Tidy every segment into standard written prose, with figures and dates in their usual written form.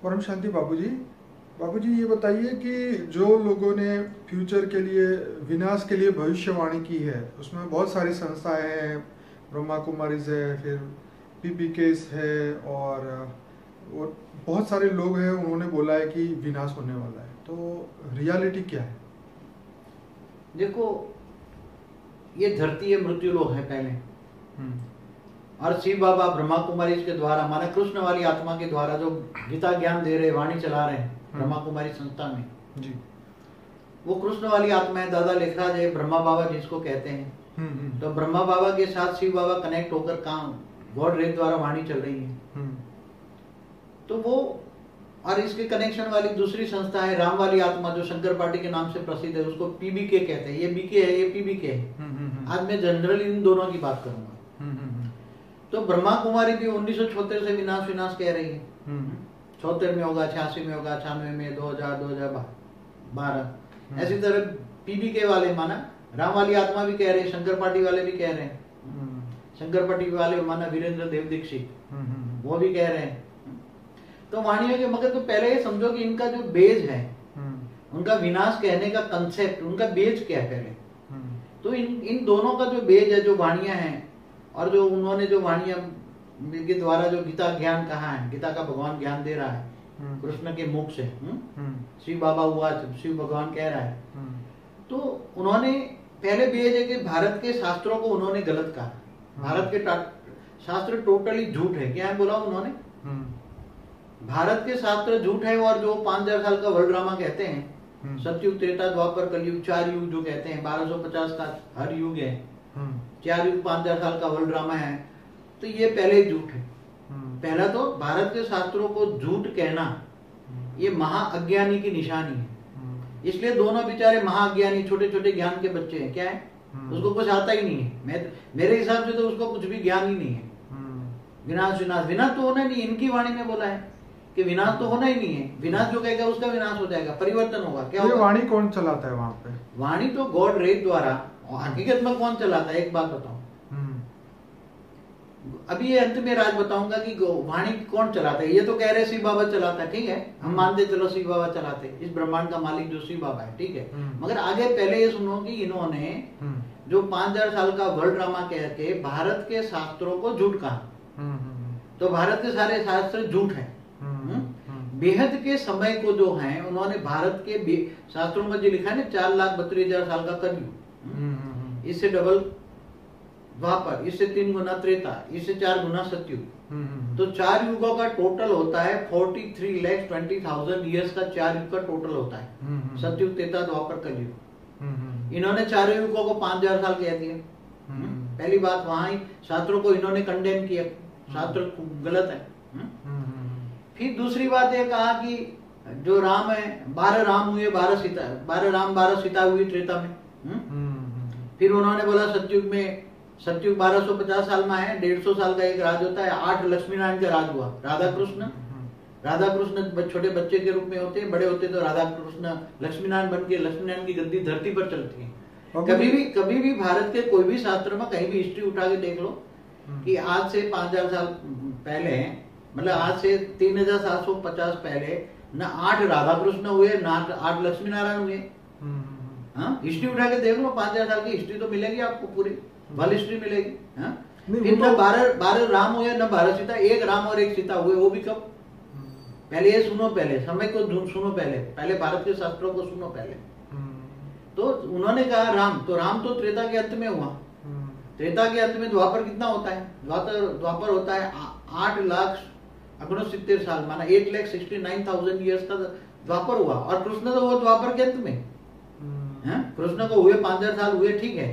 परम शांति बाबूजी। बाबूजी ये बताइए कि जो लोगों ने फ्यूचर के लिए विनाश के लिए भविष्यवाणी की है, उसमें बहुत सारी संस्थाएं हैं, ब्रह्मा कुमारीज है, फिर पीपीकेस है, और बहुत सारे लोग हैं, उन्होंने बोला है कि विनाश होने वाला है। तो रियलिटी क्या है? देखो, ये धरती है, मृत्यु लोक है पहले, और शिव बाबा ब्रह्मा कुमारी के द्वारा, माना कृष्ण वाली आत्मा के द्वारा जो गीता ज्ञान दे रहे, वाणी चला रहे हैं ब्रह्मा कुमारी संस्था में जी, वो कृष्ण वाली आत्मा है। दादा लेखराज है, ब्रह्मा बाबा जिसको कहते हैं। तो ब्रह्मा बाबा के साथ शिव बाबा कनेक्ट होकर काम गॉड रेत द्वारा वाणी चल रही है। तो वो, और इसके कनेक्शन वाली दूसरी संस्था है राम वाली आत्मा, जो शंकर पार्टी के नाम से प्रसिद्ध है, उसको पीबीके कहते हैं। ये बीके है, ये पीबीके है। आज मैं जनरली इन दोनों की बात करूंगा। तो ब्रह्मा कुमारी भी 1976 से विनाश कह रही है। 76 में होगा, 86 में होगा, 96 में, 2000, 2012। ऐसी तरह पीबीके वाले माना राम वाली आत्मा भी कह रहे हैं, शंकर पार्टी वाले भी कह रहे हैं। शंकर पार्टी वाले माना वीरेंद्र देव दीक्षित, वो भी कह रहे हैं। तो वाणियों के, मगर तो पहले ये समझो कि इनका जो बेज है, उनका विनाश कहने का कंसेप्ट, उनका बेज क्या है पहले। तो इन दोनों का जो बेज है, जो वाणियां हैं, और जो उन्होंने जो वाणियां के द्वारा जो गीता ज्ञान कहा है, गीता का भगवान ज्ञान दे रहा है कृष्ण के मुख से, शिव बाबा हुआ, शिव भगवान कह रहा है। तो उन्होंने पहले बेज है कि भारत के शास्त्रों को उन्होंने गलत कहा। भारत के शास्त्र टोटली झूठ है। क्या है बोला उन्होंने? भारत के शास्त्र झूठ है। और जो 5000 साल का वर्ल्ड ड्रामा कहते हैं, सतयुग, त्रेता, द्वापर, कलयुग, 4 युग जो कहते हैं, 1250 का हर युग है, 4 युग 5000 साल का वर्ल्ड ड्रामा है। तो ये पहले झूठ है। पहला तो भारत के शास्त्रों को झूठ कहना, ये महाअज्ञानी की निशानी है। इसलिए दोनों बेचारे महाअज्ञानी, छोटे छोटे ज्ञान के बच्चे हैं। क्या है? उसको कुछ आता ही नहीं है। मेरे हिसाब से तो उसको कुछ भी ज्ञान ही नहीं है। विनाश तो होना नहीं। इनकी वाणी में बोला है कि विनाश तो होना ही नहीं है। विनाश जो कहेगा उसका विनाश हो जाएगा, परिवर्तन होगा। क्या होगा? वाणी कौन चलाता है वहां पे? वाणी तो गॉड रेत द्वारा। हकीकत में कौन चलाता है? एक बात बताओ, अभी ये अंत में राज बताऊंगा कि वाणी कौन चलाता है। ये तो कह रहे शिव बाबा चलाता है, ठीक है, हम मानते चलो शिव बाबा चलाते, इस ब्रह्मांड का मालिक जो शिव बाबा है, ठीक है। मगर आगे पहले ये सुनो कि इन्होंने जो 5000 साल का वर्ल्ड ड्रामा कह के भारत के शास्त्रों को झूठ कहा। तो भारत के सारे शास्त्र झूठ है। बेहद के समय को जो है, उन्होंने भारत के शास्त्रों में जो लिखा है ना, 4,32,000 साल का कलयुग, इससे डबल द्वापर, इससे 3 गुना त्रेता, इससे 4 गुना सतयुग। तो 4 युगों का टोटल होता है 43,20,000 ईयर्स का 4 युग का टोटल होता है। सतयुग, त्रेता, द्वापर, कलयुग। इन्होंने 4 युगों को 5000 साल कह दिया। पहली बात, वहां ही शास्त्रों को इन्होंने कंडेम किया, शास्त्र गलत है। फिर दूसरी बात ये कहा कि जो राम है, 12 राम हुए, 12 राम 12 सीता हुई त्रेता में। फिर उन्होंने बोला सतयुग 1250 साल में है, 150 साल का एक राज होता है। 8 लक्ष्मी नारायण का राज हुआ। राधा कृष्ण छोटे बच्चे के रूप में होते हैं, बड़े होते तो राधा कृष्ण लक्ष्मी नारायण बन के, लक्ष्मी नारायण की गद्दी धरती पर चलती है। कभी भी भारत के कोई भी शास्त्र में कहीं भी हिस्ट्री उठा के देख लो कि आज से 5000 साल पहले, मतलब आज से 3750 पहले न 8 राधा कृष्ण हुए, न 8 लक्ष्मी नारायण हुए। हिस्ट्री उठा के देख लो, 5000 साल की हिस्ट्री तो मिलेगी आपको, पूरी वर्ल्ड हिस्ट्री मिलेगी। फिर न 12 राम हुए, न 12 सीता, एक राम और एक सीता हुए। वो भी कब? पहले ये सुनो, पहले समय को सुनो, पहले भारत के शास्त्रों को सुनो पहले। तो उन्होंने कहा राम तो त्रेता के अंत में हुआ। त्रेता के अंत में द्वापर कितना होता है? द्वापर होता है 8,69,000 साल, माना 8,69,000 ईयर्स का द्वापर हुआ। और कृष्ण तो वो द्वापर के अंत में, कृष्ण को हुए 5000 साल हुए, ठीक है।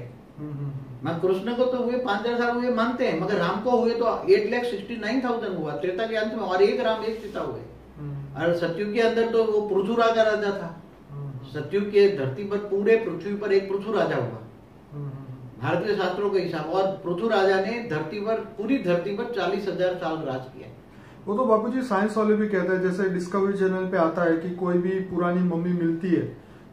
कृष्ण को तो हुए 5000 साल हुए मानते हैं, मगर राम को हुए तो 8,69,000 हुआ त्रेता के अंत में, और एक राम एक सीता हुए। और सतयुग के अंदर तो वो पृथु राजा राजा था। सतयुग के धरती पर, पूरे पृथ्वी पर एक पृथु राजा हुआ भारत के शास्त्रों के हिसाब। और पृथु राजा ने धरती पर, पूरी धरती पर 40,000 साल राज किया। वो तो बापूजी साइंस वाले भी कहते हैं, जैसे डिस्कवरी चैनल पे आता है कि कोई भी पुरानी मम्मी मिलती है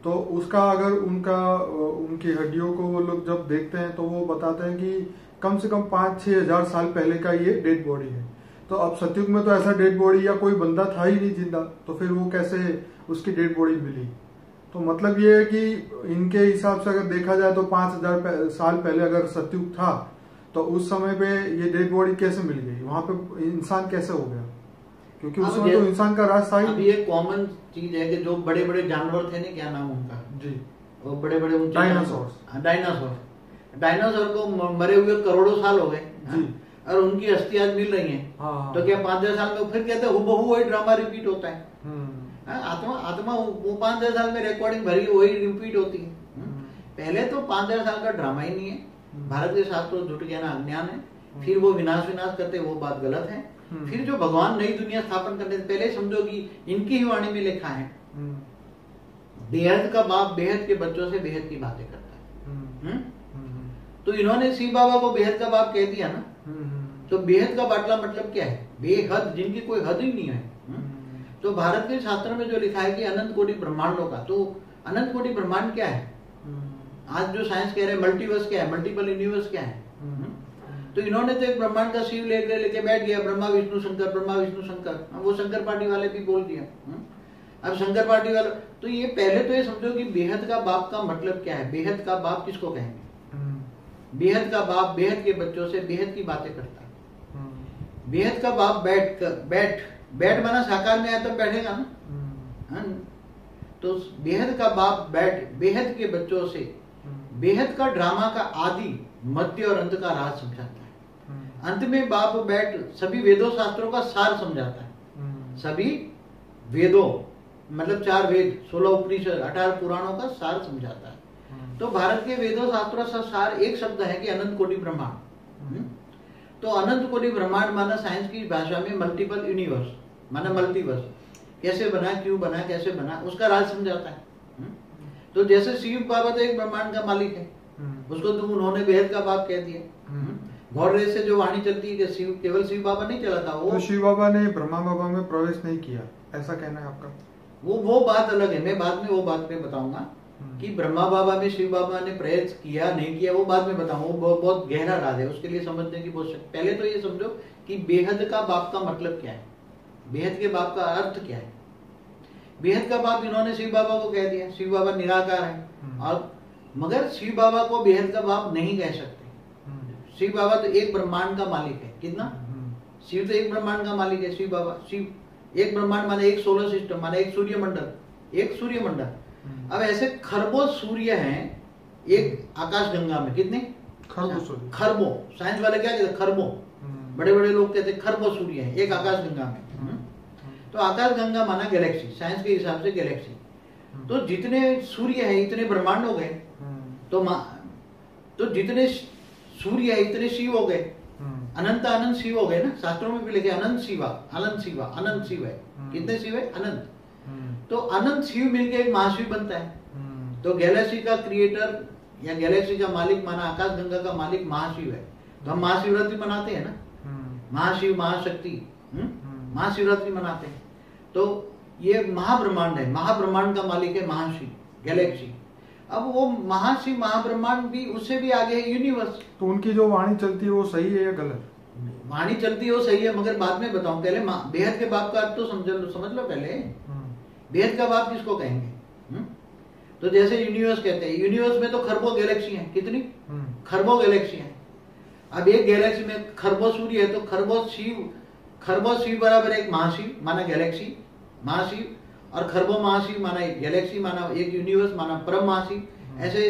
तो उसका अगर उनकी हड्डियों को वो लोग जब देखते हैं तो वो बताते हैं कि कम से कम 5-6 हजार साल पहले का ये डेड बॉडी है। तो अब सतयुग में तो ऐसा डेड बॉडी या कोई बंदा था ही नहीं जिंदा, तो फिर वो कैसे उसकी डेड बॉडी मिली? तो मतलब ये है कि इनके हिसाब से अगर देखा जाए तो 5000 साल पहले अगर सतयुग था तो उस समय पे ये डेड बॉडी कैसे मिल गई, वहां पे इंसान कैसे हो गया? क्योंकि उस समय तो इंसान का राज था ही। अब ये कॉमन चीज है कि जो बड़े बड़े जानवर थे ना, क्या नाम उनका जी, वो बड़े बड़े डायनासोर। डायनासोर को मरे हुए करोड़ों साल हो गए जी, और उनकी अस्थि आज मिल रही है। हाँ, तो क्या 5000 साल में फिर कहते हैं हुबहू वही ड्रामा रिपीट होता है? आत्मा वो 5000 साल में रिकॉर्डिंग भरी वही रिपीट होती है। पहले तो 5000 साल का ड्रामा ही नहीं है। भारत के शास्त्रों झूठ कहना अज्ञान है। फिर वो विनाश करते, वो बात गलत है। फिर जो भगवान नई दुनिया स्थापन करने से पहले समझो कि इनकी ही वाणी में लिखा है, बेहद का बाप बेहद के बच्चों से बेहद की बातें करता है। तो इन्होंने शिव बाबा को बेहद का बाप कह दिया ना, तो बेहद का बाटला मतलब क्या है? बेहद, जिनकी कोई हद ही नहीं है। तो भारत के शास्त्र में जो लिखा है कि अनंत कोटि ब्रह्मांडों का, तो अनंत कोटि ब्रह्मांड क्या है? आज जो साइंस कह रहे हैं मल्टीवर्स क्या है, मल्टीपल यूनिवर्स क्या है? तो इन्होंने तो एक ब्रह्मांड का शिव लेके बैठ गया, ब्रह्मा विष्णु शंकर, ब्रह्मा विष्णु शंकर। वो शंकर पार्टी वाले भी बोल दिया। अब शंकर पार्टी वाले तो ये पहले तो ये समझो कि बेहद का बाप का मतलब क्या है। बेहद का बाप किसको कहेंगे? बेहद का बाप बेहद के बच्चों से बेहद की बातें करता है। बेहद का बाप बैठ बना साकार में आया तब बैठेगा ना। तो बेहद का बाप बेहद के बच्चों से बेहद का ड्रामा का आदि मध्य और अंत का राज समझाता है। अंत में बाप बैठ सभी वेदों शास्त्रों का सार समझाता है। सभी वेदों मतलब 4 वेद, 16 उपनिषद, 18 पुराणों का सार समझाता है। तो भारत के वेदों शास्त्रों का सार एक शब्द है कि अनंत कोटि ब्रह्मांड। तो अनंत कोटि ब्रह्मांड माना साइंस की भाषा में मल्टीपल यूनिवर्स, माना मल्टीवर्स। कैसे बना, क्यों बना, कैसे बना, उसका राज समझाता है। तो जैसे शिव बाबा तो एक ब्रह्मांड का मालिक है, उसको तुम उन्होंने बेहद का बाप कह दिया। गौर रेस से जो वाणी चलती है कि शिव केवल शिव बाबा नहीं चलाता, वो तो शिव बाबा ने ब्रह्मा बाबा में प्रवेश नहीं किया, ऐसा कहना है आपका? वो बात अलग है। मैं बाद में वो बात में बताऊंगा कि ब्रह्मा बाबा में शिव बाबा ने प्रवेश किया नहीं किया, वो बाद में बताऊंगा। वो बहुत गहरा राज है, उसके लिए समझने की बहुत शक्ति। पहले तो ये समझो कि बेहद का बाप का मतलब क्या है, बेहद के बाप का अर्थ क्या है। बेहद का बाप इन्होंने शिव बाबा को कह दिया। शिव बाबा निराकार है, और मगर शिव बाबा को बेहद का बाप नहीं कह सकते। शिव बाबा तो एक ब्रह्मांड का मालिक है। कितना? शिव तो एक ब्रह्मांड का मालिक है। शिव बाबा, शिव एक ब्रह्मांड माने एक सोलर सिस्टम, माने एक सूर्यमंडल, एक सूर्यमंडल। अब ऐसे खरबों सूर्य हैं एक आकाश गंगा में। कितने? खरबों। साइंस वाले क्या कहते हैं? खरबों। बड़े बड़े लोग कहते हैं खरबों सूर्य हैं एक आकाश गंगा में। तो आकाश गंगा माना गैलेक्सी, साइंस के हिसाब से गैलेक्सी। तो जितने सूर्य है इतने ब्रह्मांड हो गए। तो जितने सूर्य है इतने शिव हो गए। अनंत अनंत शिव हो गए ना। शास्त्रों में भी लिखे अनंत शिवा, अनंत शिवा, अनंत शिव है। कितने शिव है? अनंत। तो अनंत शिव मिलके एक महाशिव बनता है। तो गैलेक्सी का क्रिएटर या गैलेक्सी का मालिक माना आकाश गंगा का मालिक महाशिव है। तो हम महाशिवरात्रि मनाते हैं ना, महाशिव महाशक्ति महाशिवरात्रि मनाते हैं। तो ये महाब्रह्मांड है, महाब्रह्मांड का मालिक है महाशिव, गैलेक्सी। अब वो महाशिव महाब्रह्मांड भी उससे भी आगे है यूनिवर्स। तो उनकी जो वाणी चलती है वो सही है या गलत? वाणी चलती है वो सही है, मगर बाद में बताऊं। पहले बेहद के बाप का अर्थ तो समझ लो पहले। बेहद का बाप किसको कहेंगे? तो जैसे यूनिवर्स कहते हैं, यूनिवर्स में तो खरबों गैलेक्सी हैं। कितनी? खरबों गैलेक्सी हैं। अब एक गैलेक्सी में खरबों सूर्य है, तो खरबों शिव बराबर एक महाशिव माना गैलेक्सी, महाशिव, और खरबों महाशिव माना एक गैलेक्सी, माना एक यूनिवर्स, माना परम महाशिव। ऐसे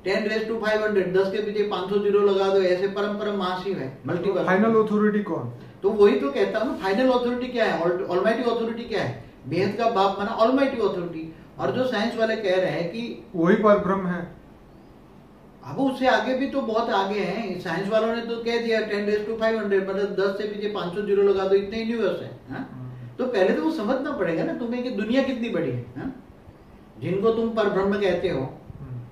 10⁵500, 10 के पीछे 500 जीरो लगा दो, ऐसे परम महाशिव है। मल्टीवर्स। फाइनल अथॉरिटी कौन? तो वही तो कहता हूँ ना, फाइनल अथॉरिटी क्या है, ऑलमाइटी अथॉरिटी क्या है? बेहद का बाप माना ऑलमाइटी अथॉरिटी। और जो साइंस वाले कह रहे हैं कि वही परब्रह्म है, अब उससे आगे भी तो बहुत आगे हैं। साइंस वालों ने तो कह दिया 10⁵500, मतलब 10 से पीछे 500 जीरो लगा दो, इतने यूनिवर्स है। तो पहले तो वो समझना पड़ेगा ना तुम्हें कि दुनिया कितनी बड़ी है। जिनको तुम परब्रह्म कहते हो,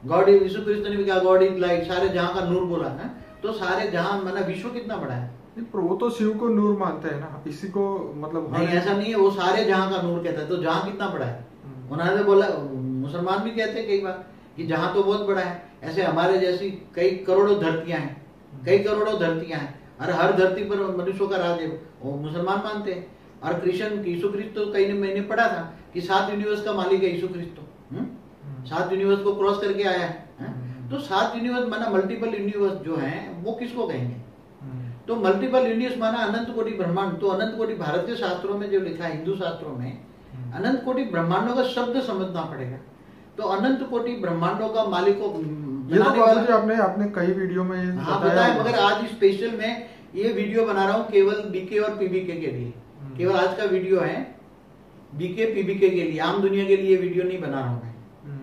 गॉड इज, यीशु क्रिस्त ने भी कहा गॉड इज लाइट, सारे जहां का नूर बोला है। तो सारे जहां माना विश्व कितना बड़ा है। वो तो शिव को नूर मानते हैं ना, इसी को मतलब नहीं, ऐसा नहीं है। वो सारे जहां का नूर कहता है। तो जहां कितना बड़ा है? उन्होंने बोला, मुसलमान भी कहते हैं कई बार कि जहां तो बहुत बड़ा है। ऐसे हमारे जैसी कई करोड़ों धरतियां हैं, कई करोड़ों धरतियां हैं, और हर धरती पर मनुष्यों का राज है। वो मुसलमान मानते हैं। और क्रिश्चियन यीशु क्रिस्त तो कहीं मैंने पढ़ा था कि 7 यूनिवर्स का मालिक है यीशु क्रिस्त तो 7 यूनिवर्स को क्रॉस करके आया है। तो 7 यूनिवर्स माना मल्टीपल यूनिवर्स जो है वो किसको कहेंगे? तो मल्टीपल यूनिवर्स माना अनंत कोटि ब्रह्मांड। तो अनंत कोटि भारत के शास्त्रों में जो लिखा है, हिंदू शास्त्रों में अनंत कोटि ब्रह्मांडों का शब्द समझना पड़ेगा। तो अनंत कोटि ब्रह्मांडों का मालिक को ये तो आपने कई वीडियो में बताया, मगर आज स्पेशल मैं ये वीडियो बना रहा हूँ केवल बीके और पीबीके के लिए। केवल आज का वीडियो है बीके पीबीके के लिए, आम दुनिया के लिए वीडियो नहीं बना रहा हूँ मैं,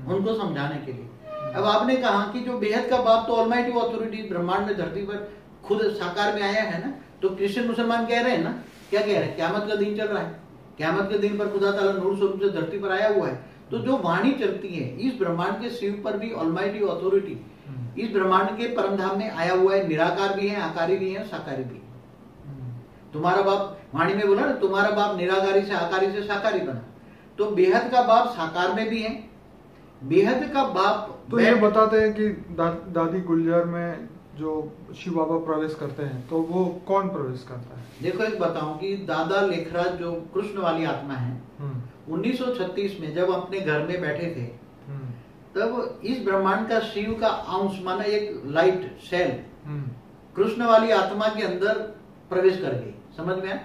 उनको समझाने के लिए। अब आपने कहा कि जो बेहद का बाप तो ऑलमाइटी अथॉरिटी ब्रह्मांड में धरती पर खुद साकार में आया है ना, तो क्रिश्चियन मुसलमान कह रहे हैं ना, क्या कह रहे हैं? क़यामत का दिन चल रहा है, क़यामत के दिन पर खुदा ताला नूर स्वरूप से धरती पर आया हुआ है। तो जो वाणी चलती है इस ब्रह्मांड के शिव पर भी ऑलमाइटी अथॉरिटी इस ब्रह्मांड के परमधाम में आया हुआ है। निराकार भी है, आकारी भी है, साकारी भी। तुम्हारा बाप वाणी में बोला ना, तुम्हारा बाप निराकारी से आकारी से साकारी बना। तो बेहद का बाप साकार में भी है, बेहद का बाप। तो ये बताते हैं कि दादी गुलजार में जो शिव बाबा प्रवेश करते हैं तो वो कौन प्रवेश करता है? देखो एक बताऊं कि दादा लेखराज जो कृष्ण वाली आत्मा है 1936 में जब अपने घर में बैठे थे तब इस ब्रह्मांड का शिव का अंश माना एक लाइट सेल कृष्ण वाली आत्मा के अंदर प्रवेश कर गई। समझ में आया?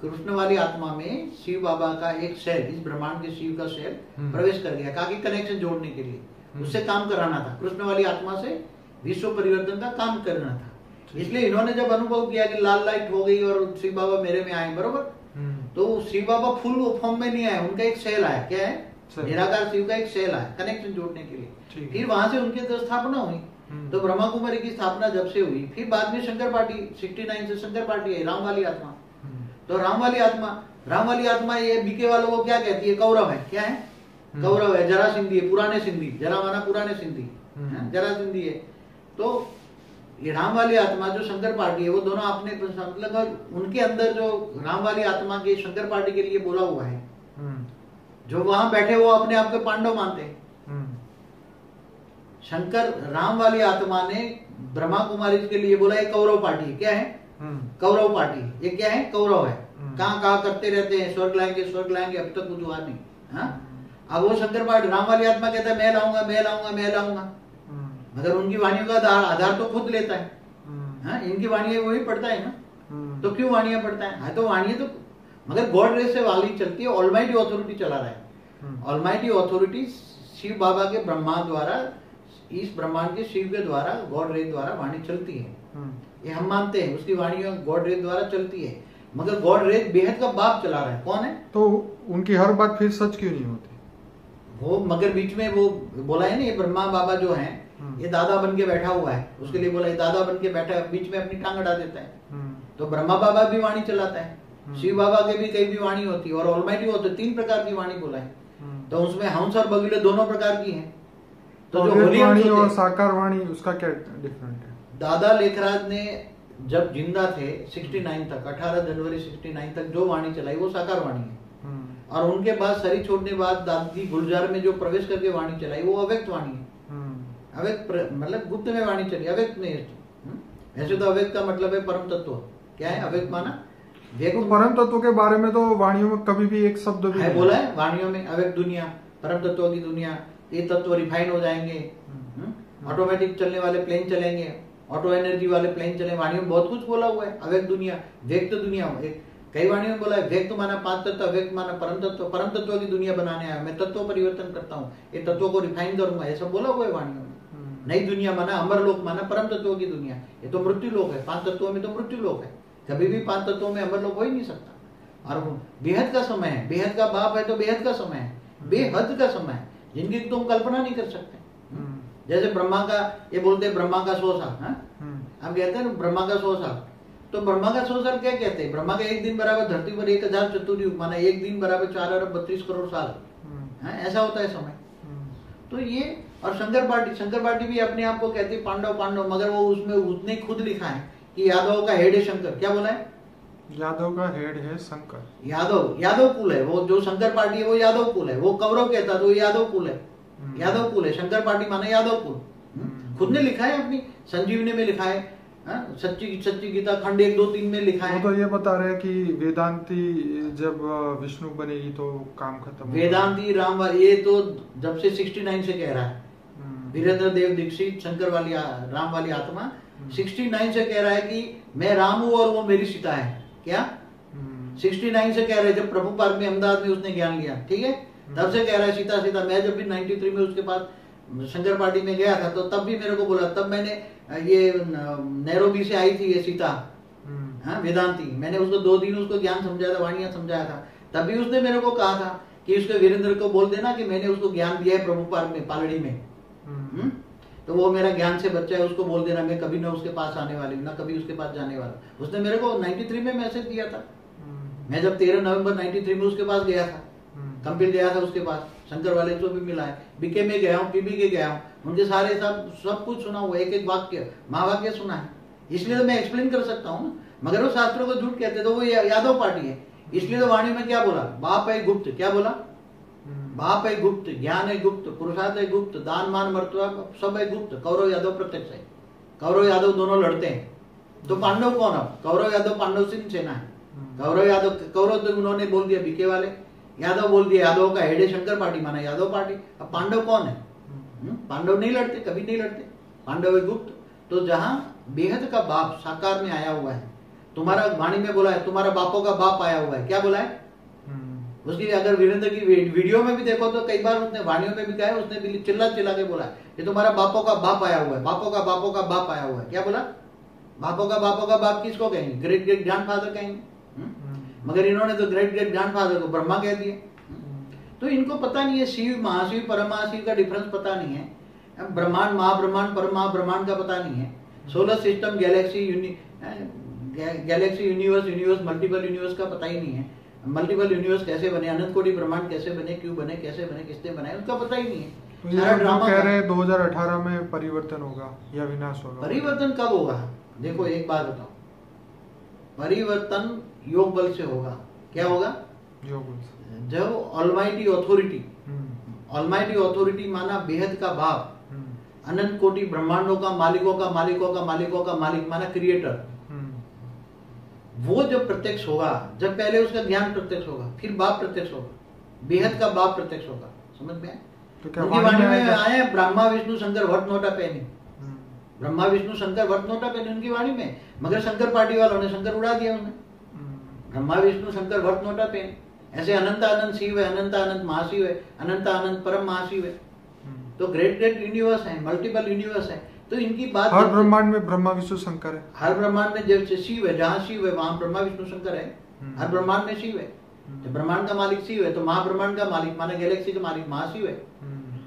कृष्ण वाली आत्मा में शिव बाबा का एक सेल, इस ब्रह्मांड के शिव का सेल प्रवेश कर गया, कहा कि कनेक्शन जोड़ने के लिए, उससे काम कराना था, कृष्ण वाली आत्मा से विश्व परिवर्तन का काम करना था। इसलिए इन्होंने जब अनुभव किया कि लाल लाइट हो गई और शिव बाबा मेरे में आए, बरोबर, तो शिव बाबा फुल फॉर्म में नहीं आए, उनका एक सेल आया। क्या है? निराकार शिव का एक सेल आया कनेक्शन जोड़ने के लिए। फिर वहां से उनकी तो स्थापना हुई। तो ब्रह्मा कुमारी की स्थापना जब से हुई, फिर बाद में शंकर पार्टी 69 से शंकर पार्टी है, राम वाली आत्मा। तो राम वाली आत्मा ये बीके वालों को क्या कहती है? कौरव है। क्या है? कौरव है, जरा सिंधी है, पुराने सिंधी, जरा माना पुराने सिंधी, जरा सिंधी है। तो ये राम वाली आत्मा जो शंकर पार्टी है वो दोनों अपने मतलब उनके अंदर जो राम वाली आत्मा के शंकर पार्टी के लिए बोला हुआ है, जो वहां बैठे वो अपने आप को पांडव मानते हैं। शंकर राम वाली आत्मा ने ब्रह्मा कुमारी के लिए बोला ये कौरव पार्टी है। क्या है? कौरव पार्टी। ये क्या है? कौरव है। कहाँ करते रहते हैं, स्वर्ग लाएंगे, अब तक कुछ हुआ नहीं। अब वो शंकर पार्टी राम वाली आत्मा कहता है मैं लाऊंगा, मगर उनकी वाणियों का आधार तो खुद लेता है। इनकी वाणियां वही पढ़ता है ना, तो क्यों वाणियां पढ़ता है? तो वाणियां तो मगर गॉड रेस से वाणी चलती है, ऑलमाइटी अथॉरिटी चला रहा है। ऑलमाइटी अथॉरिटी शिव बाबा के ब्रह्मा द्वारा, इस ब्रह्मांड के शिव के द्वारा, गॉड रे द्वारा वाणी चलती है। ये हम मानते हैं, उसकी वाणियां गॉड रे द्वारा चलती है, मगर गॉड रे बेहद का बाप चला रहा है। कौन है? तो उनकी हर बात फिर सच क्यों नहीं होती? वो मगर बीच में वो बोला है ना, ये ब्रह्मा बाबा जो है ये दादा बन के बैठा हुआ है, उसके लिए बोला ये दादा बन के बैठा है, बीच में अपनी टांग अड़ा देता है। तो ब्रह्मा बाबा भी वाणी चलाता है, शिव बाबा के भी कई भी वाणी होती है, और ऑलमाइटी होती है। 3 प्रकार की वाणी बोला है, तो उसमें हंस और बगुले दोनों प्रकार की है। तो जो वाणी और साकार वाणी उसका क्या डिफरेंट है? दादा लेखराज ने जब जिंदा थे 69 तक, 18 जनवरी 69 तक जो वाणी चलाई वो साकार वाणी है। और उनके बाद शरीर छोड़ने के बाद दादी गुलजार में जो प्रवेश करके वाणी चलाई वो अव्यक्त वाणी है। अव्यक्त मतलब गुप्त में वाणी चली, अव्यक्त में। ऐसे तो अव्यक्त का मतलब है परम तत्व। क्या है अव्यक्त माना? तो परम तत्व के बारे में तो वाणियों में कभी भी एक शब्द भी है बोला है वाणियों में। अव्यक्त दुनिया, परम तत्व की दुनिया, ये तत्व रिफाइन हो जाएंगे, ऑटोमेटिक चलने वाले प्लेन चलेंगे, ऑटो एनर्जी वाले प्लेन चले। वाणियों में बहुत कुछ बोला हुआ है। अव्यक्त दुनिया, व्यक्त दुनिया, कई वाणियों में बोला है व्यक्त माना 5 तत्व, अव्यक्त माना परम तत्व। परम तत्व की दुनिया बनाने आया, मैं तत्व परिवर्तन करता हूँ, ये तत्वों को रिफाइन करूंगा, ऐसा बोला हुआ है वाणियों में। नई दुनिया माना अमरलोक, माना परम तत्वों की दुनिया। ये तो मृत्यु लोक है, 5 तत्वों में तो मृत्यु लोक है, कभी भी 5 तत्वों में अमरलोक हो ही नहीं सकता। और बेहद का समय है, बेहद का बाप है तो बेहद का समय है, बेहद का समय है, जिनकी तुम कल्पना नहीं कर सकते। जैसे ब्रह्मा का, ये बोलते हैं ब्रह्मा का 100 साल, हम कहते हैं ब्रह्मा का 100 साल, तो ब्रह्मा का 100 साल क्या कहते हैं? ब्रह्मा का एक दिन बराबर धरती पर 1000 चतुर्युग, माना एक दिन बराबर 4 अरब 32 करोड़ साल, ऐसा होता है समय। तो ये, और शंकर पार्टी भी अपने आप को कहती है पांडव, मगर वो उसमें उसने खुद लिखा है कि यादव का हेड है शंकर। क्या बोला है? यादव का हेड है शंकर। यादव कुल है वो, जो शंकर पार्टी है वो यादव कुल है। वो कौरव कहता तो यादव कुल है, यादव कुल है। शंकर पार्टी माना यादव कुल। खुद ने लिखा है, अपनी संजीवनी में लिखा है सच्ची सच्ची गीता खंड 1, 2, 3 में लिखा है। वो तो ये बता रहे हैं कि वेदांती जब विष्णु बनेगी तो काम खत्म होगा। वेदांती राम ये तो जब से 69 से कह रहा है वीरेंद्र देव दीक्षित, शंकर वाली राम वाली आत्मा 69 से कह रहा है कि मैं राम हूं और वो मेरी सीता है। क्या 69 से कह रहे हैं, जब प्रभुपाद में अहमदाबाद में उसने ज्ञान लिया, ठीक है, तब से कह रहा है सीता सीता। मैं जब भी 93 में उसके पास शंकर पार्टी में गया था तो तब भी मेरे को बोला, तब मैंने ये नैरोबी से आई थी ये सीता, हाँ वेदांती, मैंने उसको 2 दिन उसको ज्ञान समझाया था, वाणियां समझाया था, तभी उसने मेरे को कहा था कि उसके वीरेंद्र को बोल देना कि मैंने उसको ज्ञान दिया है प्रभुपाद में पालड़ी में, तो वो मेरा ज्ञान से बच्चा है, उसको बोल देना मैं कभी ना उसके पास आने वाली हूँ, ना कभी उसके पास जाने वाला। उसने मेरे को 93 में मैसेज दिया था। मैं जब 13 नवंबर 93 में उसके पास गया था, कंपिल गया था उसके पास, शंकर वाले को भी मिला है, बीके में गया हूँ, पीबी के गया हूँ, उनके सारे सब कुछ सुना हुआ, एक एक वाक्य महावाक्य सुना है, इसलिए तो मैं एक्सप्लेन कर सकता हूँ। मगर वो शास्त्रों को झूठ कहते, तो वो यादव पार्टी है, इसलिए तो वाणी में क्या बोला, बाप है गुप्त, क्या बोला, बाप है गुप्त, ज्ञान है गुप्त, पुरुषार्थ है गुप्त, दान मान मर्तवा सब है गुप्त, कौरव यादव प्रत्यक्ष है। कौरव यादव दोनों लड़ते हैं, तो पांडव कौन, अब कौरव यादव पांडव सिंह सेना है। कौरव यादव, कौरव तो उन्होंने बोल दिया बीके वाले, यादव बोल दिया, यादव का हेड है शंकर पार्टी, माना यादव पार्टी। अब पांडव कौन है, पांडव नहीं लड़ते, कभी नहीं लड़ते, पांडव है गुप्त। तो जहां बेहद का बाप साकार में आया हुआ है, तुम्हारा वाणी में बोला है तुम्हारा बापों का बाप आया हुआ है, क्या बोला है उसकी, अगर वीरेंद्र की वीडियो में भी देखो तो कई बार उसने वाणियों में भी कहा है, उसने भी चिल्ला चिल्ला के बोला है कि तुम्हारा बापों का बाप आया हुआ है, बापों का बाप आया हुआ है। क्या बोला, बापों का बाप किसको कहेंगे, ग्रेट ग्रेट ग्रैंडफादर कहेंगे, मगर इन्होंने तो ग्रेट ग्रेट ग्रैंडफादर को ब्रह्मा कह दिया। तो इनको पता नहीं है शिव महाशिव परमहाशिव का डिफरेंस पता नहीं है, ब्रह्मांड महाब्रह्मांड परम महाब्रह्मांड का पता नहीं है, solar system Galaxy universe multiple universe का पता ही नहीं है, मल्टीपल यूनिवर्स कैसे बने, अनंत कोटि ब्रह्मांड कैसे बने, क्यों बने, कैसे बने, किसने बनाए, उसका पता ही नहीं है। तो सारा ड्रामा कह रहे हैं 2018 में परिवर्तन होगा या विनाश होगा। परिवर्तन कब होगा, देखो एक बात बताओ, परिवर्तन योग बल से होगा। क्या होगा, योग बल से। जब ऑलमाइटी ऑथोरिटी माना बेहद का बाप, अनंत कोटि ब्रह्मांडों का मालिकों का मालिक माना क्रिएटर, वो जब प्रत्यक्ष होगा, जब पहले उसका ज्ञान प्रत्यक्ष होगा, फिर बाप प्रत्यक्ष होगा, बेहद का बाप प्रत्यक्ष होगा। समझ में आए, तो क्या उनकी वाणी में आए ब्रह्मा विष्णु शंकर वर्त नोटा पेनी, ब्रह्मा विष्णु शंकर वर्त नोटा पेनी उनकी वाणी में, मगर शंकर पार्टी वालों ने शंकर उड़ा दिया उन्हें, ब्रह्मा विष्णु शंकर वर्त नोटा पेनी। ऐसे अनंत अनंत शिव है, अनंत अनंत महाशिव है, अनंत अनंत परम महाशिव है, तो ग्रेट ग्रेट यूनिवर्स है, मल्टीपल यूनिवर्स है। तो इनकी बात, हर ब्रह्मांड में ब्रह्मा विष्णु शंकर है, हर ब्रह्मांड में जैसे शिव है, जहाँ शिव है वहां ब्रह्मा विष्णु शंकर है, हर ब्रह्मांड में शिव है। तो ब्रह्मांड का मालिक शिव है, तो महाब्रह्मांड का मालिक माना गैलेक्सी का मालिक महाशिव है,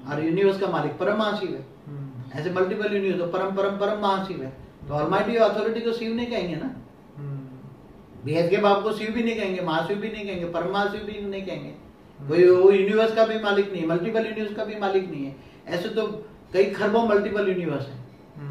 और यूनिवर्स का मालिक परम महाशिव है। ऐसे मल्टीपल यूनिवर्स, तो परम परम परम महाशिव है। तो ऑलमाइटी अथॉरिटी को शिव नहीं कहेंगे ना, बेहद के बाप को शिव भी नहीं कहेंगे, महाशिव भी नहीं कहेंगे, परम महाशिव भी नहीं कहेंगे, कोई वो यूनिवर्स का भी मालिक नहीं है, मल्टीपल यूनिवर्स का भी मालिक नहीं है। ऐसे तो कई खरबों मल्टीपल यूनिवर्स है,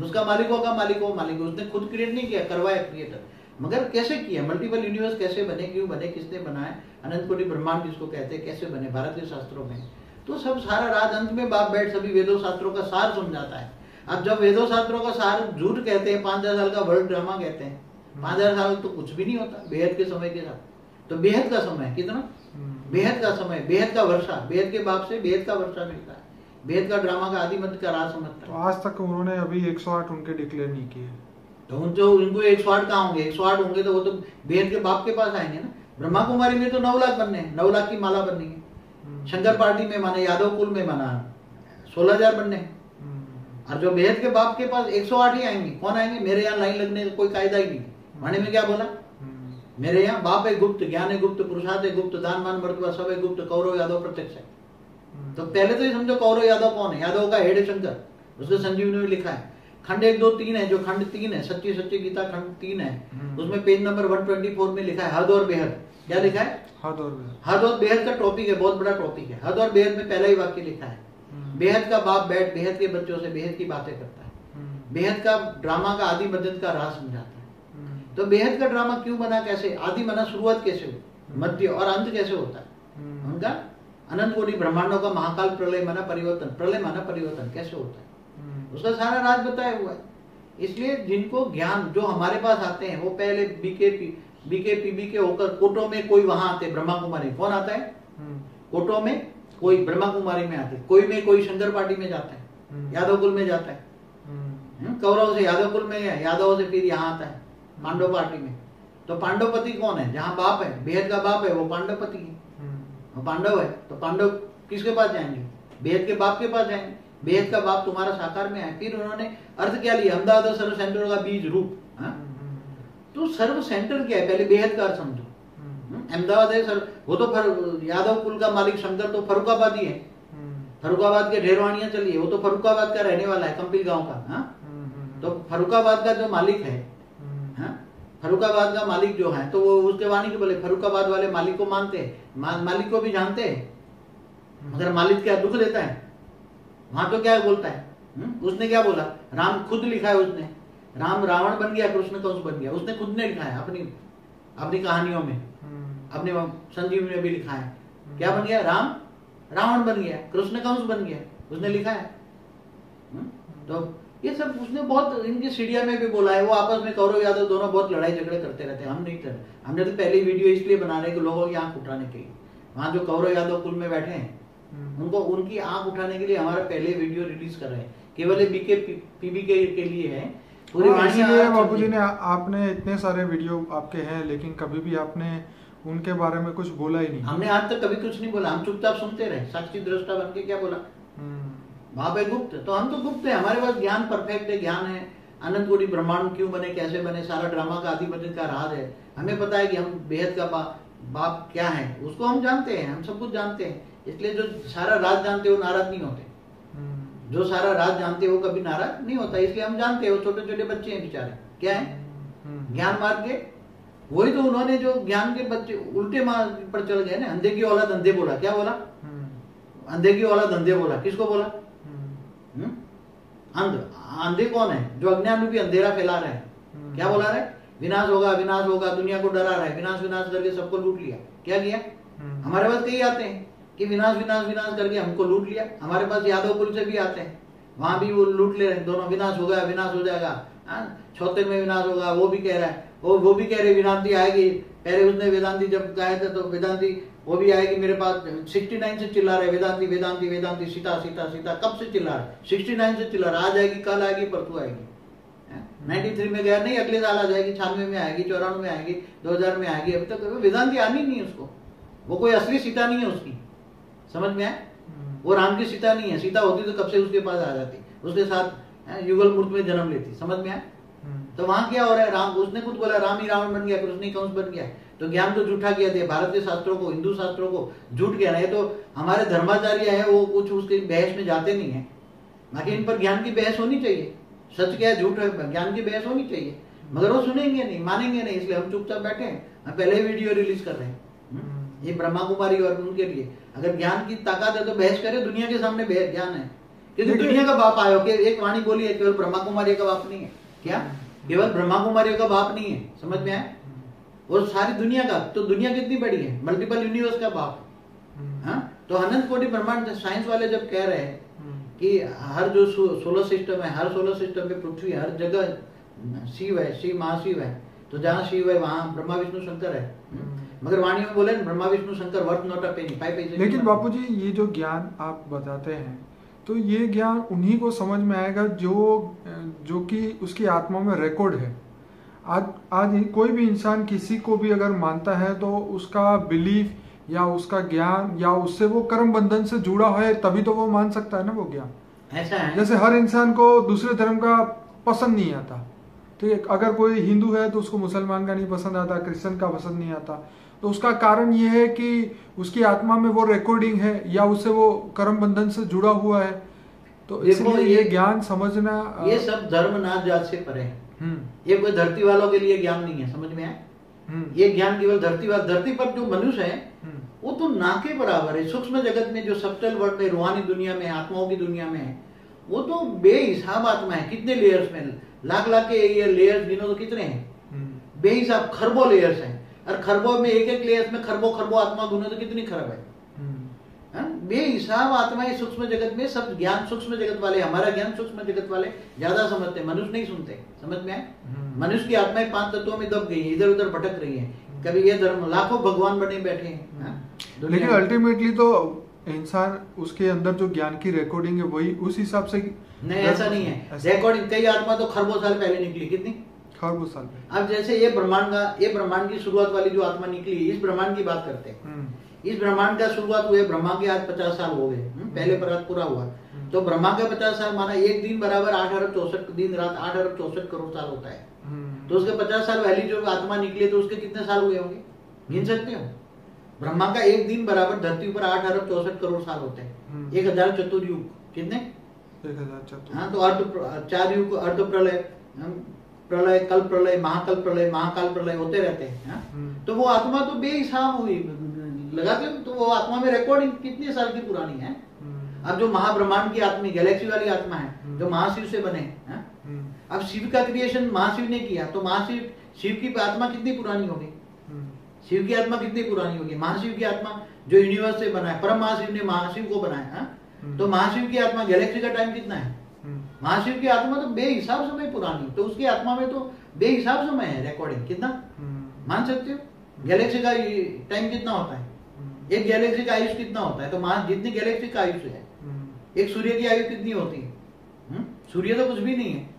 उसका मालिकों का मालिक वो मालिक, उसने खुद क्रिएट नहीं किया, करवाया क्रिएटर। मगर कैसे किया, मल्टीपल यूनिवर्स कैसे बने, क्यों बने, किसने बनाए, अनंत कोटि ब्रह्मांड जिसको कहते हैं कैसे बने भारतीय शास्त्रों में, तो सब सारा राज अंत में बाप बैठ सभी वेदों शास्त्रों का सार समझाता है। अब जब वेदों शास्त्रों का सार झूठ कहते हैं, 5000 साल का वर्ल्ड ड्रामा कहते हैं, 5000 साल तो कुछ भी नहीं होता बेहद के समय के साथ। तो बेहद का समय कितना, बेहद का समय, बेहद का वर्षा, बेहद के बाप से बेहद का वर्षा मिलता है, बेहद का ड्रामा का आदि मध्य का राज समझता है। तो आज तक उन्होंने अभी 108 उनके डिक्लेयर नहीं किए, तो उनको 108 कहाँ होंगे, 108 होंगे तो वो तो बेहद के बाप के पास आएंगे ना। ब्रह्मा कुमारी में तो 9 लाख बनने हैं, 9 लाख की माला बननी है। शंकर पार्टी में माने, यादव कुल में माना 16,000 बनने हैं। और जो बेहद के बाप के पास 108 ही आएंगे। कौन आएंगे, मेरे यहाँ लाइन लगने का कोई कायदा ही नहीं। वाणी में क्या बोला, मेरे यहाँ बाप है गुप्त, ज्ञान है गुप्त, पुरुषार्थ है गुप्त, दान मान मर्तबा सब है गुप्त, कौरव यादव प्रत्यक्ष है। तो पहले तो ये समझो कौरव यादव कौन है, यादव का हेड है शंकर, उसको संजीवनी में लिखा है। खंड 1, 2, 3 है, जो खंड 3 है, सच्ची सच्ची गीता खंड 3 है, उसमें पेज नंबर 124 में लिखा है हद और बेहद। क्या लिखा है, हद और बेहद। हद और बेहद का टॉपिक है, बहुत बड़ा टॉपिक है। हद और बेहद में पहला ही वाक्य लिखा है, बेहद का बाप बैठ बेहद के बच्चों से बेहद की बातें करता है, बेहद का ड्रामा का आदि मध्य का राज समझाता है। तो बेहद का ड्रामा क्यों बना, कैसे, आदि मना शुरुआत कैसे हुई, मध्य और अंत कैसे होता है उनका। अनंत कोटि ब्रह्मांडों का महाकाल प्रलय माना परिवर्तन, प्रलय माना परिवर्तन कैसे होता है, उसका सारा राज बताया हुआ है। इसलिए जिनको ज्ञान जो हमारे पास आते हैं वो पहले बीके पीबीके होकर कोटो में कोई वहां आते, ब्रह्मा कुमारी कौन आता है, कोटो में कोई ब्रह्मा कुमारी में आते, कोई में कोई शंकर पार्टी में जाता है, यादव कुल में जाता है, कौरव से यादव कुल में है, यादव से फिर यहाँ आता है पांडव पार्टी में। तो पांडवपति कौन है, जहाँ बाप है, बेहद का बाप है वो पांडवपति है, पांडव है तो पांडव किसके पास जाएंगे, बेहद के बाप के पास जाएंगे। बेहद का बाप तुम्हारा साकार में है। फिर उन्होंने अर्थ क्या लिया, अहमदाबाद सर्व सेंटर का बीज रूप। तो सर्व सेंटर क्या है, पहले बेहद का अर्थ समझो। अहमदाबाद है सर, वो तो यादव कुल का मालिक शंकर तो फरुखाबादी है, फरुखाबाद के ढेरवाणियां चलिए, वो तो फरुखाबाद का रहने वाला है, कंपिल गांव का। तो फरुखाबाद का जो मालिक है, फरुखाबाद का मालिक जो है, तो वो उसके वाणी के बोले फरुखाबाद वाले मालिक को मानते हैं, मालिक को भी जानते हैं, मगर मालिक क्या दुख देता है, वहां तो क्या बोलता है, उसने क्या बोला, राम खुद लिखा है उसने, राम रावण बन गया, कृष्ण कंस बन गया, उसने खुद ने लिखा है अपनी कहानियों में, अपने संजीव में भी लिखा है, क्या बन गया, राम रावण बन गया, कृष्ण कंस बन गया, उसने लिखा है। तो ये सब उसने बहुत इनकी सीढ़िया में भी बोला है। वो आपस में कौरव यादव दोनों बहुत लड़ाई झगड़े करते रहते हैं, हम नहीं करते। हमने तो पहली वीडियो इसलिए बना रहे कि लोगों की आंख उठाने के लिए, वहां जो कौरव यादव कुल में बैठे हैं उनको उनकी आंख उठाने के लिए हमारा पहले वीडियो रिलीज कर रहे हैं, केवल बीके पीबीके के लिए है। पूरी बाबूजी ने आपने इतने सारे वीडियो आपके हैं, लेकिन कभी भी आपने उनके बारे में कुछ बोला ही नहीं। हमने आज तक कभी कुछ नहीं बोला, हम चुपचाप सुनते रहे, साक्षी दृष्टा बन के क्या बोला, वहां पे गुप्त। तो हम तो गुप्त है, हमारे पास ज्ञान परफेक्ट है, ज्ञान है, अनंत कोटि ब्रह्मांड क्यों बने, कैसे बने, सारा ड्रामा का आधिपत्य का राज है। हमें पता है कि हम बेहद का बाप क्या है, उसको हम जानते हैं, हम सब कुछ जानते हैं। इसलिए जो सारा राज जानते वो नाराज नहीं होते, जो सारा राज जानते वो कभी नाराज नहीं होता। इसलिए हम जानते हैं, वो छोटे छोटे बच्चे हैं बेचारे, क्या है, ज्ञान मार्ग के, वही तो उन्होंने जो ज्ञान के बच्चे उल्टे मार्ग पर चल गए ना। अंधे की औलाद अंधे बोला, क्या बोला, अंधे की औलाद अंधे बोला, किसको बोला, अंधे कौन है, जो अज्ञान रूपी अंधेरा फैला रहे हैं, क्या बोला रहे, विनाश होगा विनाश होगा, दुनिया को डरा रहा है, विनाश विनाश करके सबको लूट लिया। क्या किया, हमारे पास कई आते हैं कि विनाश विनाश विनाश करके हमको लूट लिया। हमारे पास यादव कुल से भी आते हैं, वहां भी वो लूट ले रहे हैं, दोनों विनाश होगा विनाश हो जाएगा, 76 में विनाश होगा, वो भी कह रहा है, वो भी कह रहे वेदांती आएगी। पहले उसने वेदांती जब कहा था तो वेदांती वो भी आएगी मेरे पास, 69 से चिल्ला रहे वेदांती वेदांती वेदांती, सीता सीता सीता, कब से चिल्ला रहे, 69 से चिल्ला रहा, आज आएगी कल आएगी परसों आएगी। 93 में गया, नहीं अगले साल आ जाएगी, 96 में आएगी, 94 में आएगी, 2000 में आएगी, अभी तक वेदांती आनी नहीं है उसको, वो कोई असली सीता नहीं है उसकी, समझ में आए, वो राम की सीता नहीं है, सीता होती तो कब से उसके पास आ जाती, उसके साथ युगल मूर्त में जन्म लेती, समझ में आए। तो वहां क्या हो रहा है, राम, उसने खुद बोला राम ही रावण बन गया, कृष्ण ही कंस बन गया। तो ज्ञान तो झूठा किया दिया, भारत के शास्त्रों को, हिंदू शास्त्रों को झूठ कहना है। तो हमारे धर्माचार्य है वो कुछ उसके बहस में जाते नहीं है, बाकी इन पर ज्ञान की बहस होनी चाहिए, सच क्या है झूठ है, ज्ञान की बहस होनी चाहिए, मगर वो सुनेंगे नहीं, मानेंगे नहीं, इसलिए हम चुपचाप बैठे हैं। हम पहले वीडियो रिलीज कर रहे हैं ये ब्रह्मा कुमारी और उनके लिए। अगर ज्ञान की ताकत है तो बहस करे, दुनिया के सामने ज्ञान है, क्योंकि दुनिया का बाप आयो कि एक वाणी बोली है, केवल ब्रह्मा कुमारी का बाप नहीं है, क्या केवल ब्रह्मा कुमारी का बाप नहीं है, समझ में आए, और सारी दुनिया का, तो दुनिया कितनी बड़ी है, मल्टीपल यूनिवर्स का बाप। हाँ, तो अनंत कोटि ब्रह्मांड, साइंस वाले जब कह रहे हैं कि हर जो सोलर सिस्टम है, हर सोलर सिस्टम पे पृथ्वी, हर जगह शिव है, शिव महाशिव है, तो जहाँ शिव है वहां ब्रह्मा विष्णु शंकर है। मगर वाणी में बोले Brahma Vishnu Shankar worth not a penny, 5 पैसे। लेकिन बापूजी ये जो ज्ञान आप बताते हैं, तो ये ज्ञान उन्हीं को समझ में आएगा जो कि उसकी आत्मा में रिकॉर्ड है। आज कोई भी इंसान किसी को भी अगर मानता है तो उसका बिलीफ या उसका ज्ञान या उससे वो कर्म बंधन से जुड़ा है, तभी तो वो मान सकता है ना वो ज्ञान। ऐसा है, जैसे हर इंसान को दूसरे धर्म का पसंद नहीं आता, ठीक है, अगर कोई हिंदू है तो उसको मुसलमान का नहीं पसंद आता, क्रिश्चियन का पसंद नहीं आता, तो उसका कारण ये है कि उसकी आत्मा में वो रिकॉर्डिंग है या उससे वो कर्म बंधन से जुड़ा हुआ है। तो इसलिए ये ज्ञान समझना, ये सब धर्म नाज जात से परे है, ये कोई धरती वालों के लिए ज्ञान नहीं है, समझ में आए। ये ज्ञान केवल धरती पर जो मनुष्य है वो तो ना के बराबर है। सूक्ष्म जगत में जो सब्टल वर्ल्ड में, रूहानी दुनिया में, आत्माओं की दुनिया में है, वो तो बेहिसाब आत्मा है। कितने लेयर्स में, लाख लाख के ये लेयर्स गिनो तो कितने हैं, बेहिसाब खरबों लेयर्स हैं, और खरबों में एक एक लेयर्स में खरबों आत्मा गुनो तो कितनी खरब है। बेहिसाब आत्माएं सूक्ष्म जगत में, सब ज्ञान सूक्ष्म जगत वाले, हमारा ज्ञान सूक्ष्म जगत वाले ज्यादा समझते हैं, मनुष्य नहीं सुनते। समझ में आए? मनुष्य की आत्माएं 5 तत्वों में दब गई है, इधर उधर भटक रही है। कभी ये धर्म, लाखों भगवान बने बैठे हैं। लेकिन अल्टीमेटली तो इंसान उसके अंदर जो ज्ञान की रिकॉर्डिंग है वही उस हिसाब से नहीं, ऐसा नहीं है। रिकॉर्डिंग कई आत्मा तो खरबों साल पहले निकली, कितनी खरबों साल पहले। अब जैसे ये ब्रह्मांड की शुरुआत वाली जो आत्मा निकली, इस ब्रह्मांड की बात करते हैं। इस ब्रह्मांड का शुरुआत हुए, ब्रह्मा के आज 50 साल हो गए, पहले परात पूरा हुआ। तो ब्रह्मा का 50 साल माना एक दिन बराबर 8 अरब 64 दिन रात 8 अरब 64 करोड़ साल होता है। तो उसके 50 साल पहले जो आत्मा निकली तो उसके कितने साल हुए होंगे, गिन सकते हो? ब्रह्मा का एक दिन बराबर धरती पर 8 अरब 64 करोड़ साल होते हैं। 1000 चतुर्युग, कितने? 1000 चतुर्युग। हाँ, तो अर्ध 4 युग, अर्ध प्रलय, प्रलय, कल प्रलय, महाकल प्रलय, महाकाल प्रलय होते रहते हैं। तो वो आत्मा तो बेहिसाब हुई, लगाते हो तो वो आत्मा में रिकॉर्डिंग कितने साल की पुरानी है। अब जो महाब्रह्मांड की आत्मा, गैलेक्सी वाली आत्मा है, जो महाशिव से बने हैं। अब शिव का क्रिएशन महाशिव ने किया, तो शिव की आत्मा कितनी पुरानी होगी? शिव की आत्मा कितनी पुरानी होगी? महाशिव की आत्मा जो यूनिवर्स से बना है, परम महाशिव ने महाशिव को बनाया। तो महाशिव की आत्मा, गैलेक्सी का टाइम कितना है? महाशिव की आत्मा तो बेहिसाब समय पुरानी, तो उसकी आत्मा में तो बेहिसाब समय है रिकॉर्डिंग। कितना मान सकते हो? गैलेक्सी का टाइम कितना होता है? एक गैलेक्सी का आयुष कितना होता है? तो जितनी गैलेक्सी का आयुष है, एक सूर्य की आयु कितनी होती है? सूर्य तो कुछ भी नहीं है।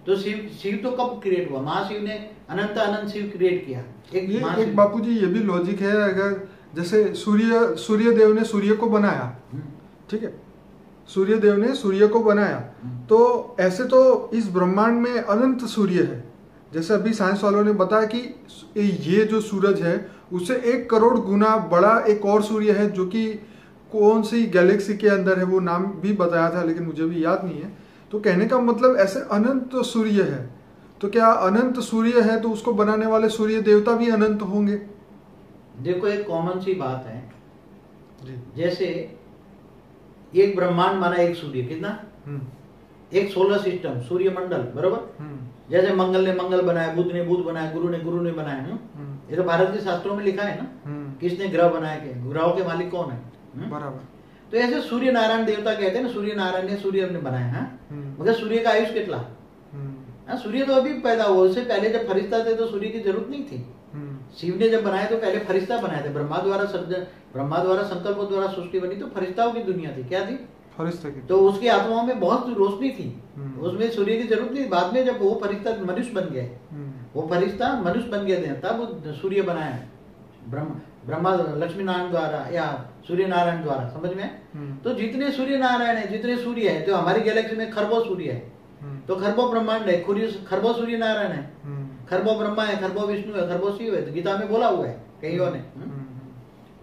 तो शिव तो कब क्रिएट हुआ? महाशिव ने अनंत शिव क्रिएट किया। एक बापूजी ये भी लॉजिक है, अगर जैसे सूर्य देव ने सूर्य को बनाया, ठीक है, सूर्य देव ने सूर्य को बनाया, तो ऐसे तो इस ब्रह्मांड में अनंत सूर्य है। जैसे अभी साइंस वालों ने बताया कि ये जो सूरज है उससे 1 करोड़ गुना बड़ा एक और सूर्य है, जो कि कौन सी गैलेक्सी के अंदर है, वो नाम भी बताया था लेकिन मुझे भी याद नहीं है। तो कहने का मतलब ऐसे अनंत सूर्य है, तो क्या अनंत सूर्य है तो उसको बनाने वाले सूर्य देवता भी अनंत होंगे? देखो, एक कॉमन सी बात है, जैसे एक ब्रह्मांड माना एक सूर्य, कितना? एक सोलर सिस्टम, सूर्य मंडल, बरोबर। जैसे मंगल ने मंगल बनाया, बुध ने बुध बनाया, गुरु ने बनाया। ये तो भारत के शास्त्रों में लिखा है ना, किसने ग्रह बनाए के, ग्रहों के मालिक कौन है? बराबर। तो ऐसे सूर्य नारायण देवता कहते हैं ना, सूर्य नारायण ने सूर्य ने बनाया। मगर सूर्य का आयुष कितना? सूर्य तो अभी पैदा हुआ, उससे पहले जब फरिश्ता थे तो सूर्य की जरूरत नहीं थी। शिव ने जब बनाए तो पहले फरिश्ता बनाए थे। ब्रह्मा द्वारा संकल्प द्वारा सृष्टि बनी, तो फरिश्ताओं की दुनिया थी। क्या थी? फरिश्ता की। तो उसकी आत्माओं में बहुत रोशनी थी, उसमें सूर्य की जरूरत नहीं। बाद में जब वो फरिश्ता मनुष्य बन गए, वो फरिश्ता मनुष्य बन गए थे, तब सूर्य बनाया ब्रह्मा लक्ष्मी नारायण द्वारा या सूर्य नारायण द्वारा। समझ में? तो जितने सूर्य नारायण है, जितने सूर्य है, तो हमारी गैलेक्सी में खरबों सूर्य है, तो खरबों ब्रह्मांड है, खरबों सूर्य नारायण है, खरबों ब्रह्मा है, खरबों विष्णु है, खरबों शिव है। तो गीता में बोला हुआ है कईयों ने,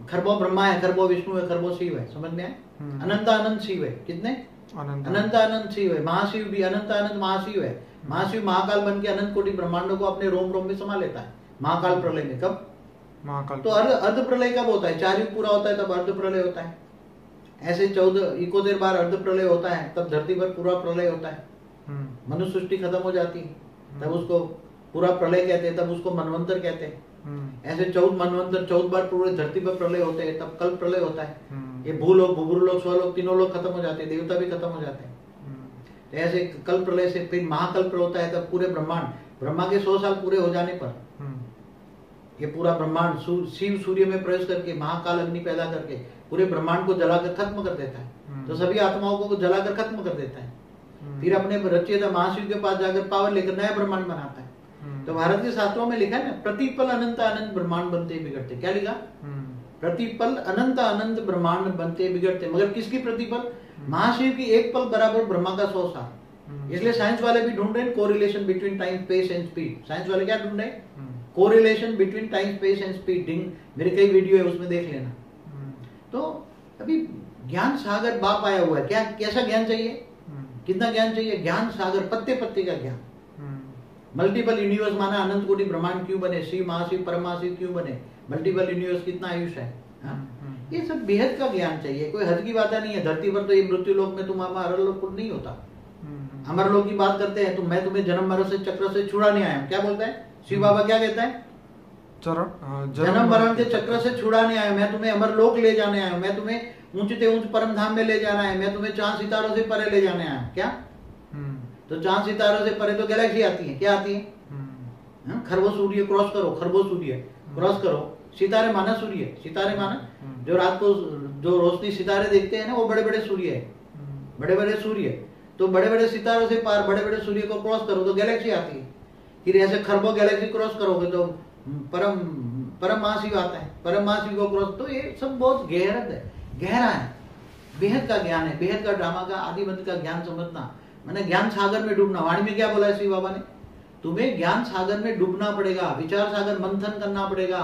खरबों ब्रह्मा है, खरबों विष्णु है, खरबों शिव है। समझ में आए? अनंत शिव है। कितने? अनंत शिव है। महाशिव भी अनंत महाशिव है। महाशिव महाकाल बन के अनंत कोटि ब्रह्मांडों को अपने रोम रोम में समा लेता है महाकाल प्रलय में। कब? महाकाल। तो अर्ध प्रलय कब होता है? 4 युग पूरा होता है तब अर्ध प्रलय होता है। ऐसे 71 बार अर्ध प्रलय होता है, तब धरती पर पूरा प्रलय होता है। मनुष्य सृष्टि खत्म हो जाती है, तब उसको पूरा प्रलय कहते हैं, तब उसको मनवंतर कहते हैं। ऐसे 14 मनवंतर, 14 बार पूरे धरती पर प्रलय होते हैं, तब कल प्रलय होता है। ये भूलोक, भूगुरलोक, स्वलोक, तीनों लोग खत्म हो जाते हैं, देवता भी खत्म हो जाते हैं। तो ऐसे कल प्रलय से फिर महाकल प्रलय होता है, तब पूरे ब्रह्मांड, ब्रह्मा के 100 साल पूरे हो जाने पर ये पूरा ब्रह्मांड शिव सूर्य में प्रवेश करके महाकाल अग्नि पैदा करके पूरे ब्रह्मांड को जलाकर खत्म कर देता है। तो सभी आत्माओं को जलाकर खत्म कर देता है। फिर अपने रचयिता महाशिव के पास जाकर पावर लेकर नया ब्रह्मांड बनाता है। तो भारत के शास्त्रों में लिखा है ना, प्रतिपल अनंत ब्रह्मांड बनते बिगड़ते। क्या लिखा? प्रतिपल अनंत ब्रह्मांड बनते बिगड़ते। मगर किसकी प्रतिपल? महाशिव की एक पल बराबर ब्रह्मा का 100 साल। इसलिए साइंस वाले भी ढूंढ रहे हैं correlation between time, space and speed. Science वाले क्या ढूंढ रहे हैं? Correlation between time, space and speed. मेरे कई वीडियो है, उसमें देख लेना। तो अभी ज्ञान सागर बाप आया हुआ है। क्या कैसा ज्ञान चाहिए? कितना ज्ञान चाहिए? ज्ञान सागर, पत्ते पत्ते का ज्ञान। मल्टीपल यूनिवर्स माना अनंत कोटि ब्रह्मांड क्यों बने, शिव महाशिव परमाशिव क्यों बने, मल्टीपल यूनिवर्स कितना आयुष है, ये सब बेहद का ज्ञान चाहिए। कोई हद की बात नहीं है। धरती पर तो ये मृत्यु लोक में तुम अमर लोक नहीं होता। अमर लोक की बात करते हैं तो मैं तुम्हें जन्म मरण से चक्र से छुड़ाने आया हूं। क्या बोलता है शिव बाबा? क्या कहता है? चरण जन्म मरण के चक्र से छुड़ाने आया, मैं तुम्हें अमरलोक ले जाने आया हूं, मैं तुम्हें ऊंचते ऊंच परम धाम में ले जाना है, मैं तुम्हें चांद सितारों से परे ले जाने आया हूं। क्या? तो चांद सितारों से परे तो गैलेक्सी आती है, क्या आती है? खरबो सूर्य क्रॉस करो, खरबो सूर्य क्रॉस करो, सितारे माना सूर्य, सितारे माना जो रात को जो रोशनी सितारे देखते हैं ना, वो बड़े बड़े सूर्य है, बड़े बड़े सूर्य। तो बड़े बड़े सितारों से पार बड़े बड़े सूर्य को क्रॉस करो तो गैलेक्सी आती है। फिर ऐसे खरबों गैलेक्सी क्रॉस करोगे तो परम परम महाशिव आता है, परम महाशिव को क्रॉस। तो ये सब बहुत गहरा है, बेहद का ज्ञान है, बेहद का ड्रामा का आदि मध्य का ज्ञान समझना, मैंने ज्ञान सागर में डूबना। वाणी में क्या बोला है शिव बाबा ने? तुम्हें ज्ञान सागर में डूबना पड़ेगा, विचार सागर मंथन करना पड़ेगा,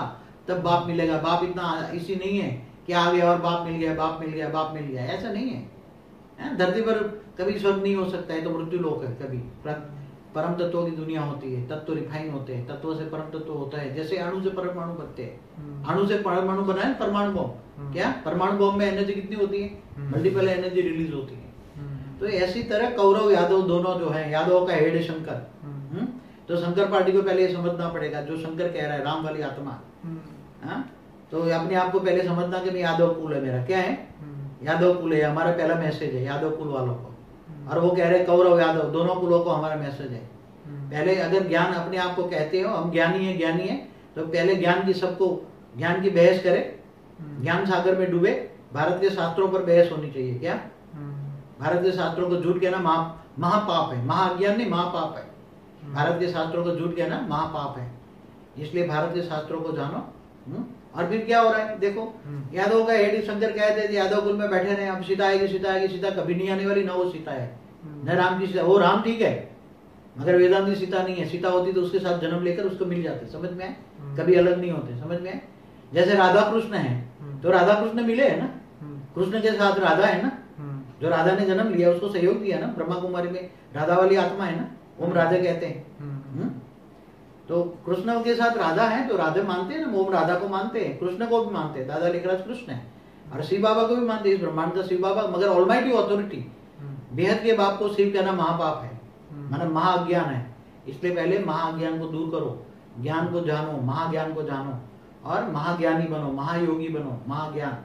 तब बाप मिलेगा। बाप इतना इसी नहीं है कि आ गया और बाप मिल गया, बाप मिल गया, बाप मिल गया, ऐसा नहीं है। धरती पर कभी स्वर्ग नहीं हो सकता है, तो मृत्यु लोक है। कभी परम तत्वों की दुनिया होती है, तत्व रिफाइन होते हैं, तत्व से परम तत्व होता है। जैसे अणु से परमाणु बनते हैं, अणु से परमाणु बनाए परमाणु बम। क्या? परमाणु बम में एनर्जी कितनी होती है? मल्टीपल एनर्जी रिलीज होती है। तो ऐसी तरह कौरव यादव दोनों जो है, यादव का हेड है शंकर। तो शंकर पार्टी को पहले समझना पड़ेगा, जो शंकर कह रहा है राम वाली आत्मा। तो अपने आप को पहले समझना कि मैं यादव कुल है, मेरा क्या है? यादव कुल है, हमारा पहला मैसेज है यादव कुल वालों को। और वो कह रहे कौरव यादव दोनों कुलों को हमारा मैसेज है। पहले अगर ज्ञान अपने आप को कहते हो हम ज्ञानी है, तो पहले ज्ञान की सबको ज्ञान की बहस करे, ज्ञान सागर में डूबे। भारत के शास्त्रों पर बहस होनी चाहिए। क्या? भारत के शास्त्रों को झूठ कहना महापाप है, महाज्ञान नहीं, महापाप है। भारत के शास्त्रों को झूठ कहना महापाप है, इसलिए भारत के शास्त्रों को जानो। और फिर क्या हो रहा है देखो, यादव का हेड शंकर कहते थे यादव कुल में बैठे रहे, अब सीता आएगी, सीता आएगी, सीता कभी नहीं आने वाली, ना वो सीता है न राम की सीता। वो राम ठीक है मगर वेदांती सीता नहीं है। सीता होती तो उसके साथ जन्म लेकर उसको मिल जाते, समझ में आए? कभी अलग नहीं होते, समझ में आए? जैसे राधा कृष्ण है, तो राधा कृष्ण मिले है ना, कृष्ण के साथ राधा है ना, जो राधा ने जन्म लिया उसको सहयोग दिया ना। ब्रह्मा कुमारी में राधा वाली आत्मा है ना, ओम राधा कहते हैं। तो कृष्ण के साथ राधा है, तो राधा मानते हैं ना, ओम राधा को मानते हैं, कृष्ण को भी मानते हैं, दादा लेखराज कृष्ण है। और शिव बाबा को भी मानते हैं, इस ब्रह्मांड का शिव बाबा। मगर ऑलमाइटी अथॉरिटी, बेहद के बाप को शिव कहना महापाप है, मतलब महाअज्ञान है। इसलिए पहले महाअज्ञान को दूर करो, ज्ञान को जानो, महाज्ञान को जानो और महाज्ञानी बनो, महायोगी बनो, महाज्ञान